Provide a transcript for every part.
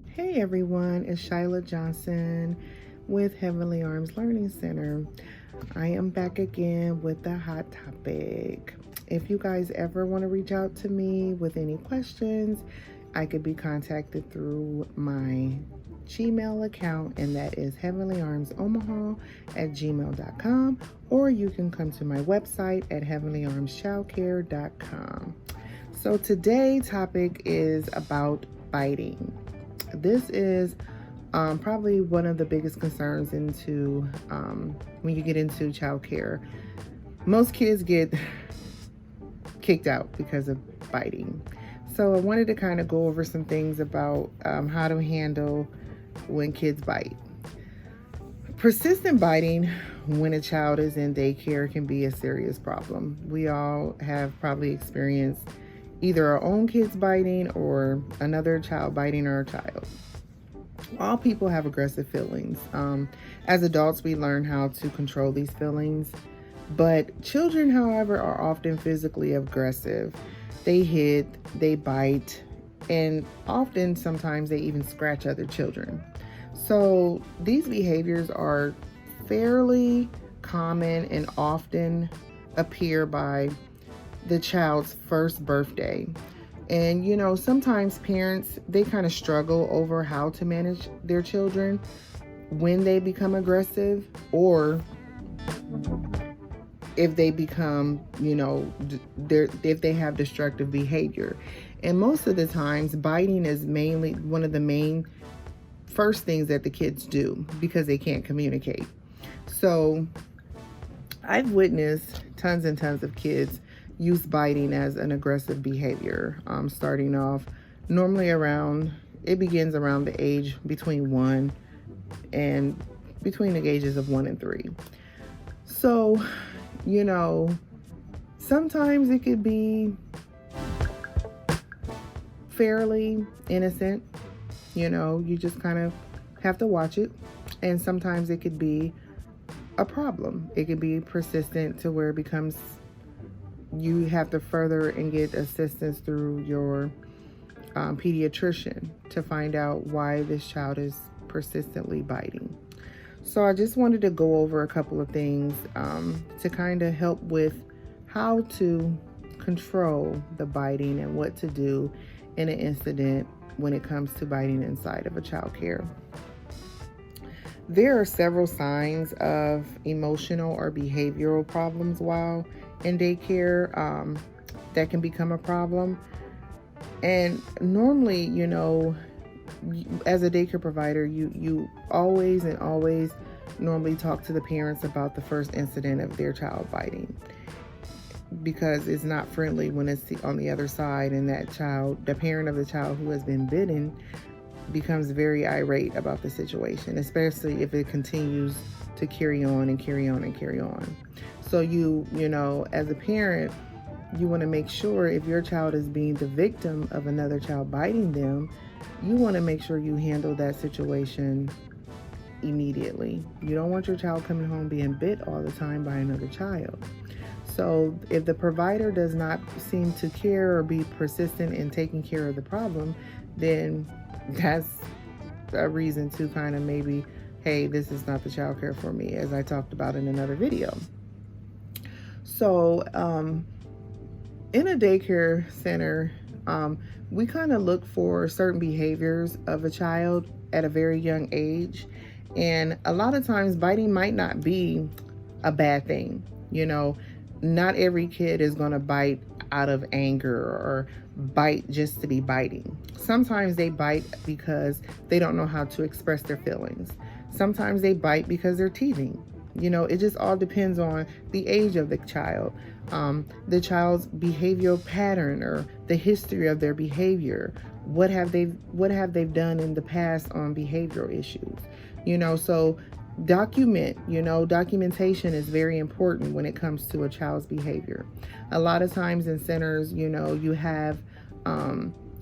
Hey everyone, it's Shyla Johnson with Heavenly Arms Learning Center. I am back again with the hot topic. If you guys ever want to reach out to me with any questions, I could be contacted through my Gmail account, and that is heavenlyarmsomaha@gmail.com, or you can come to my website at heavenlyarmschildcare.com. So today's topic is about biting. This is probably one of the biggest concerns when you get into childcare. Most kids get kicked out because of biting. So I wanted to kind of go over some things about how to handle when kids bite. Persistent biting when a child is in daycare can be a serious problem. We all have probably experienced either our own kids biting or another child biting our child. All people have aggressive feelings. As adults, we learn how to control these feelings, but children, however, are often physically aggressive. They hit, they bite, and often sometimes they even scratch other children. So these behaviors are fairly common and often appear by the child's first birthday. And sometimes parents, they kind of struggle over how to manage their children when they become aggressive, or if they become, if they have destructive behavior. And most of the times, biting is mainly one of the main first things that the kids do because they can't communicate. So I've witnessed tons and tons of kids use biting as an aggressive behavior, starting off normally it begins around the age between the ages of 1 and 3. So, sometimes it could be fairly innocent, you just kind of have to watch it. And sometimes it could be a problem. It could be persistent to where it becomes you have to further and get assistance through your pediatrician to find out why this child is persistently biting. So I just wanted to go over a couple of things to kind of help with how to control the biting and what to do in an incident when it comes to biting inside of a child care. There are several signs of emotional or behavioral problems while in daycare that can become a problem. And normally, as a daycare provider, you always normally talk to the parents about the first incident of their child biting, because it's not friendly when it's on the other side and the parent of the child who has been bitten becomes very irate about the situation, especially if it continues to carry on and carry on and carry on. So as a parent, you want to make sure if your child is being the victim of another child biting them, you want to make sure you handle that situation immediately. You don't want your child coming home being bit all the time by another child. So if the provider does not seem to care or be persistent in taking care of the problem, then that's a reason to kind of maybe, hey, this is not the child care for me, as I talked about in another video. So in a daycare center, we kind of look for certain behaviors of a child at a very young age. And a lot of times biting might not be a bad thing. Not every kid is going to bite out of anger or bite just to be biting. Sometimes they bite because they don't know how to express their feelings. Sometimes they bite because they're teething. It just all depends on the age of the child, the child's behavioral pattern or the history of their behavior. What have they done in the past on behavioral issues? So documentation is very important when it comes to a child's behavior. A lot of times in centers, you have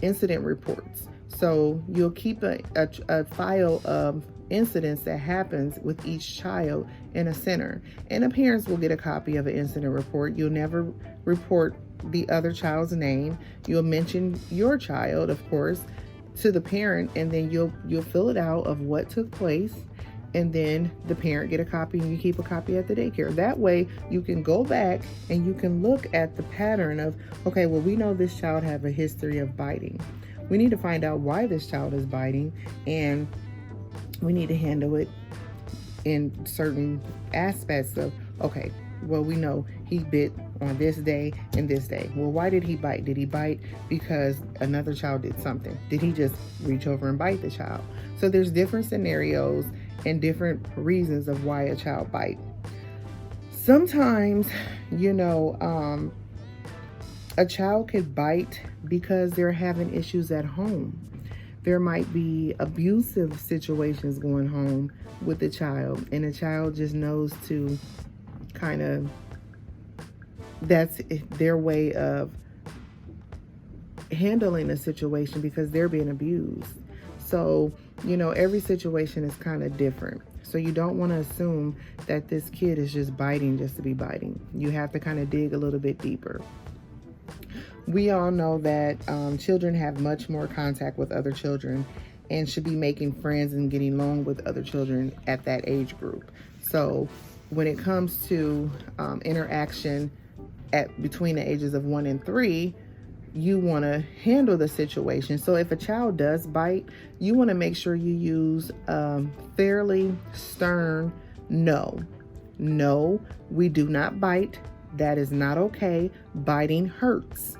incident reports. So you'll keep a file of incidents that happens with each child in a center, and the parents will get a copy of an incident report. You'll never report the other child's name. You'll mention your child, of course, to the parent, and then you'll fill it out of what took place, and then the parent get a copy and you keep a copy at the daycare. That way you can go back and you can look at the pattern of, okay, well, we know this child have a history of biting. We need to find out why this child is biting, and we need to handle it in certain aspects of, okay, well, we know he bit on this day and this day. Well, why did he bite? Did he bite because another child did something? Did he just reach over and bite the child? So there's different scenarios and different reasons of why a child bite. Sometimes, a child could bite because they're having issues at home. There might be abusive situations going home with the child, and the child just knows to that's their way of handling a situation because they're being abused. So, every situation is kind of different. So you don't want to assume that this kid is just biting just to be biting. You have to kind of dig a little bit deeper. We all know that children have much more contact with other children and should be making friends and getting along with other children at that age group. So when it comes to interaction between the ages of 1 and 3, you want to handle the situation. So if a child does bite, you want to make sure you use fairly stern no. No, we do not bite. That is not okay. Biting hurts.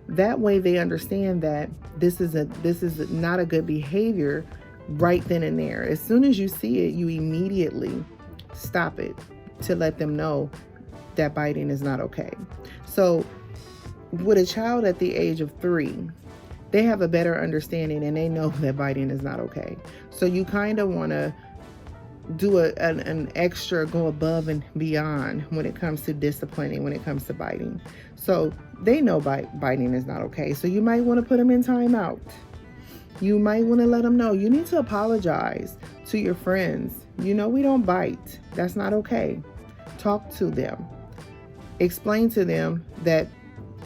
That way they understand that this is not a good behavior right then and there. As soon as you see it, you immediately stop it to let them know that biting is not okay. So with a child at the age of 3, they have a better understanding and they know that biting is not okay. So you kind of want to do an extra, go above and beyond when it comes to disciplining, when it comes to biting. So they know biting is not okay. So you might want to put them in timeout. You might want to let them know you need to apologize to your friends. We don't bite. That's not okay. Talk to them. Explain to them that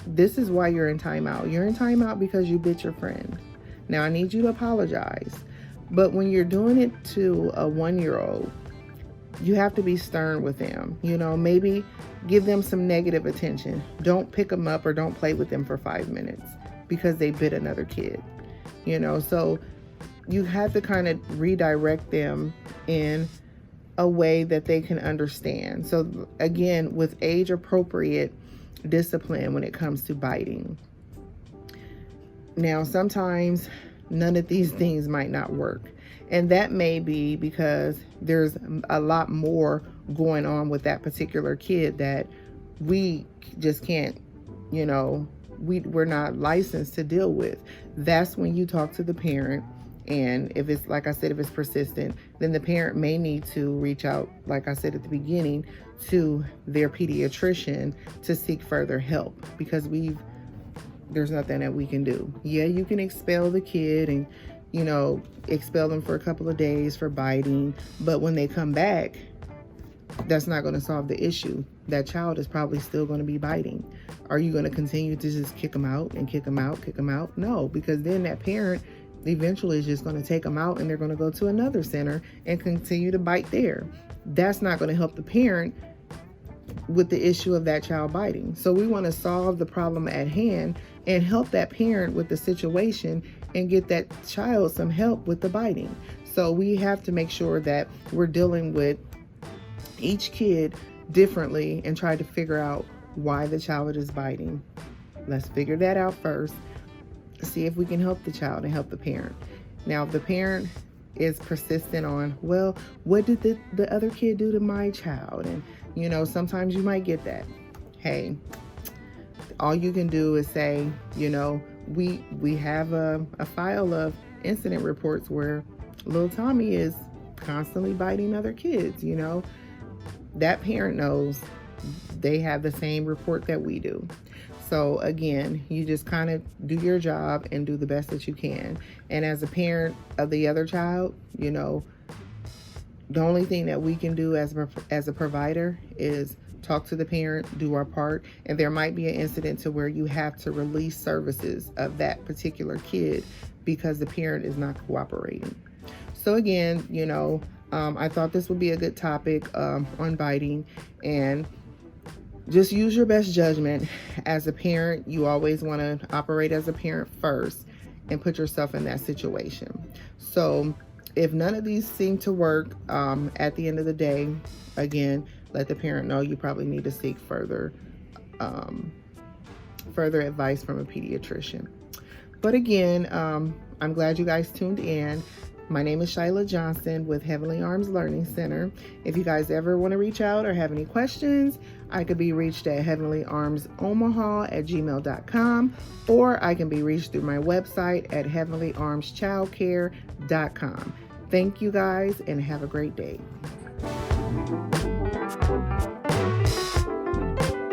this is why you're in timeout. You're in timeout because you bit your friend. Now I need you to apologize. But when you're doing it to a 1-year-old, you have to be stern with them. Maybe give them some negative attention. Don't pick them up or don't play with them for 5 minutes because they bit another kid. So you have to kind of redirect them in a way that they can understand. So again, with age appropriate discipline when it comes to biting. Now, sometimes none of these things might not work. And that may be because there's a lot more going on with that particular kid that we just can't, we're not licensed to deal with. That's when you talk to the parent. And if it's, like I said, if it's persistent, then the parent may need to reach out, like I said at the beginning, to their pediatrician to seek further help, because there's nothing that we can do. Yeah, you can expel the kid and, expel them for a couple of days for biting, but when they come back, that's not going to solve the issue. That child is probably still going to be biting. Are you going to continue to just kick them out and kick them out, kick them out? No, because then that parent eventually is just going to take them out and they're going to go to another center and continue to bite there. That's not going to help the parent with the issue of that child biting. So we want to solve the problem at hand and help that parent with the situation and get that child some help with the biting. So we have to make sure that we're dealing with each kid differently and try to figure out why the child is biting. Let's figure that out first. See if we can help the child and help the parent. Now, if the parent is persistent on, well, what did the other kid do to my child? And, sometimes you might get that. Hey, all you can do is say, we have a file of incident reports where little Tommy is constantly biting other kids. That parent knows, they have the same report that we do. So again, you just kind of do your job and do the best that you can. And as a parent of the other child, the only thing that we can do as a provider is talk to the parent, do our part, and there might be an incident to where you have to release services of that particular kid because the parent is not cooperating. So again, I thought this would be a good topic on biting, and just use your best judgment. As a parent, you always want to operate as a parent first and put yourself in that situation. So if none of these seem to work, at the end of the day, again, let the parent know you probably need to seek further advice from a pediatrician. But again, I'm glad you guys tuned in. My name is Shyla Johnson with Heavenly Arms Learning Center. If you guys ever want to reach out or have any questions, I could be reached at heavenlyarmsomaha@gmail.com, or I can be reached through my website at heavenlyarmschildcare.com. Thank you guys and have a great day.